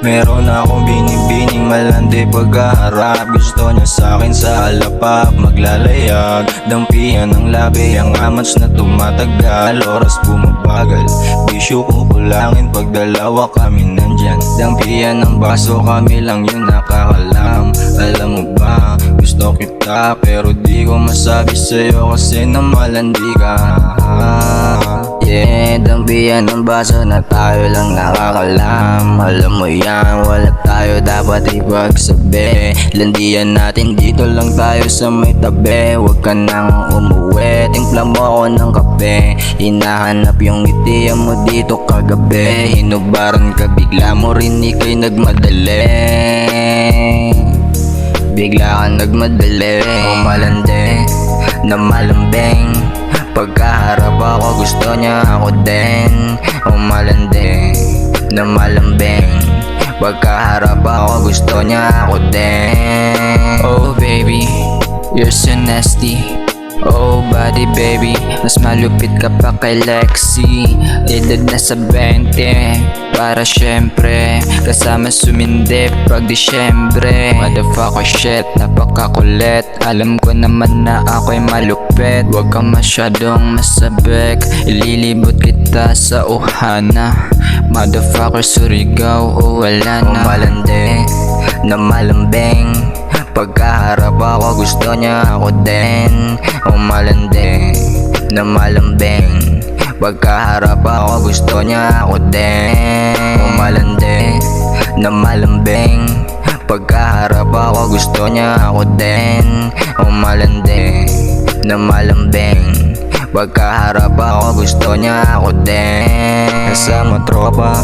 Meron akong binibining malandi pagkaharap. Gusto niya sa'kin sa alapak maglalayag. Dampihan ng labi ang amats na tumatagal. Oras bumabagal, bisyo ko kulangin pag dalawa kami nandyan. Dampihan ng baso kami lang yun nakakalam. Alam mo ba, gusto kita pero di ko masabi sa'yo kasi na malandi ka. Yeah, dampihan ng baso na tayo lang nakakalam. Alam mo yan, wala tayo dapat ipagsabi. Landian natin dito lang tayo sa may tabi. Huwag ka nang umuwi, timpla mo ako ng kape. Hinahanap yung itiyan mo dito kagabi. Hinubaran ka, bigla mo rin ika'y nagmadali. Bigla ka nagmadali. O malandi na malambing, pagkaharap ako gusto niya ako din. O malandi na malambing, pagkaharap ako gusto niya ako din. Oh baby, you're so nasty. Oh body baby, mas malupit ka pa kay Lexi. Edad na sa 20, para syempre kasama sumindi pag Disyembre. Motherfucker shit, napakakulit. Alam ko naman na ako'y malupit. Huwag kang masyadong masabik, ililibot kita sa uhana. Motherfucker surigaw o wala na. O malandi na malambing, pagkaharap ako gusto niya ako din. O malandi na malambing, pagkaharap ako gusto niya ako din. O malandi na malambing, pagkaharap ako gusto niya ako din. O malandi na malambing, pagkaharap ako gusto niya ako din. Kasama tropa,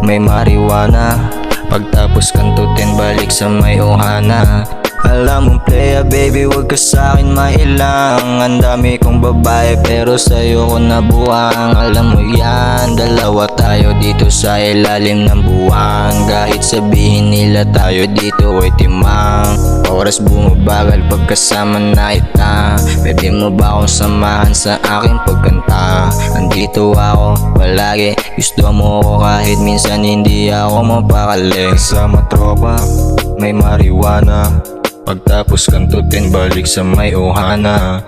may marijuana, pagtapos kantutin balik sa may ohana. Alam mong playa baby, wag ka sa'kin mailang. Ang dami kong babae pero sa'yo ko nabuang. Alam mo yan, dalawa tayo dito sa ilalim ng buwan. Kahit sabihin nila tayo dito ay timang. Oras bumabagal pagkasama na kita. Pwede mo ba akong samahan sa aking pagkanta? Andito ako palagi, gusto mo ko kahit minsan hindi ako mapakali. Kasama tropa, may marijuana, pagtapos kantutin balik sa may ohana.